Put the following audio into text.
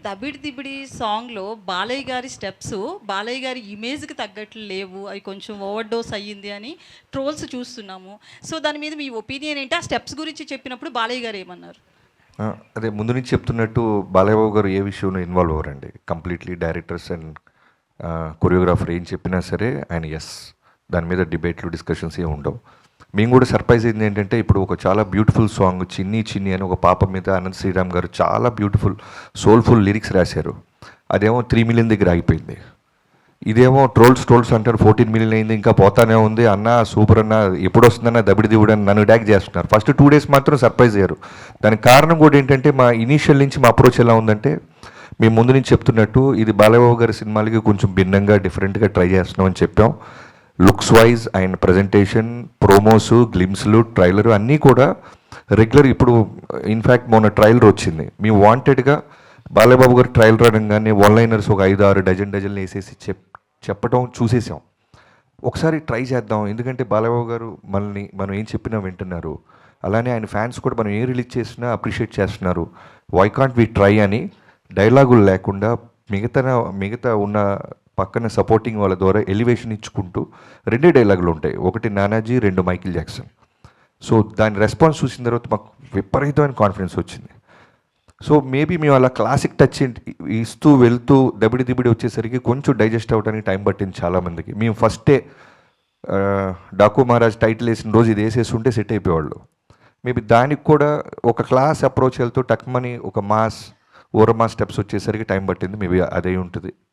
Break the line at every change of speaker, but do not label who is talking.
'దబిడి దిబిడి' సాంగ్‌లో బాలయ్య గారి స్టెప్సు, బాలయ్య గారి ఇమేజ్‌కి తగ్గట్లు లేవు. అవి కొంచెం ఓవర్ డోస్ అయ్యింది అని ట్రోల్స్ చూస్తున్నాము. సో, దాని మీద మీ ఒపీనియన్ ఏంటి? ఆ స్టెప్స్ గురించి చెప్పినప్పుడు బాలయ్య గారు ఏమన్నారు?
అదే ముందు నుంచి చెప్తున్నట్టు బాలయ్యబాబు గారు ఏ విషయంలో ఇన్వాల్వ్ అవ్వరండి. కంప్లీట్లీ డైరెక్టర్స్ అండ్ కొరియోగ్రాఫర్ ఏం చెప్పినా సరే ఆయన ఎస్, దాని మీద డిబేట్లు డిస్కషన్స్ ఏమి ఉండవు. మేము కూడా సర్ప్రైజ్ అయింది ఏంటంటే, ఇప్పుడు ఒక చాలా బ్యూటిఫుల్ సాంగ్ 'చిన్ని చిన్ని' అని ఒక పాప మీద అనంత్ శ్రీరామ్ గారు చాలా బ్యూటిఫుల్ సోల్ఫుల్ లిరిక్స్ రాశారు. అదేమో 3 మిలియన్ దగ్గర ఆగిపోయింది. ఇదేమో ట్రోల్స్ అంటారు 14 మిలియన్ అయింది, ఇంకా పోతానే ఉంది అన్న, సూపర్ అన్న, ఎప్పుడు వస్తుందన్న దబిడి దివుడు అని నన్ను డ్యాక్ చేస్తున్నారు. ఫస్ట్ 2 డేస్ మాత్రం సర్ప్రైజ్ అయ్యారు. దానికి కారణం కూడా ఏంటంటే, మా ఇనీషియల్ నుంచి మా అప్రోచ్ ఎలా ఉందంటే, మేము ముందు నుంచి చెప్తున్నట్టు ఇది బాలయ్యబాబు గారి సినిమాలకి కొంచెం భిన్నంగా డిఫరెంట్గా ట్రై చేస్తున్నామని చెప్పాం. Looks wise and presentation, promos, గ్లిమ్స్లు, ట్రైలర్ అన్నీ కూడా రెగ్యులర్. ఇప్పుడు ఇన్ఫ్యాక్ట్ మొన్న ట్రైలర్ వచ్చింది. మేము వాంటెడ్గా బాలయ్యబాబు గారు ట్రైలర్ అనగానే వన్లైనర్స్ ఒక 5-6 డజన్లు వేసేసి చెప్పడం చూసేసాం. ఒకసారి ట్రై చేద్దాం, ఎందుకంటే బాలయ్యబాబు గారు మనం ఏం చెప్పినా వింటున్నారు, అలానే ఆయన ఫ్యాన్స్ కూడా మనం ఏం రిలీజ్ చేసినా అప్రిషియేట్ చేస్తున్నారు. వై కాంట్ వి ట్రై అని డైలాగులు లేకుండా మిగతా ఉన్న పక్కన సపోర్టింగ్ వాళ్ళ ద్వారా ఎలివేషన్ ఇచ్చుకుంటూ 2 డైలాగులు ఉంటాయి. ఒకటి నానాజీ, 2 మైకిల్ జాక్సన్. సో దాని రెస్పాన్స్ చూసిన తర్వాత మాకు విపరీతమైన కాన్ఫిడెన్స్ వచ్చింది. సో మేబీ మేము అలా క్లాసిక్ టచ్ ఇస్తూ వెళ్తూ దబిడి దిబిడి వచ్చేసరికి కొంచెం డైజెస్ట్ అవ్వడానికి టైం పట్టింది చాలామందికి. మేము ఫస్టే డాకు మహారాజ్ టైటిల్ వేసిన రోజు ఇది వేసేసి ఉంటే సెట్ అయిపోయేవాళ్ళు. మేబీ దానికి కూడా ఒక క్లాస్ అప్రోచ్ వెళ్తూ టక్మని ఒక మాస్ ఓరమా స్టెప్స్ వచ్చేసరికి టైం పట్టింది. మేబీ అదే ఉంటుంది.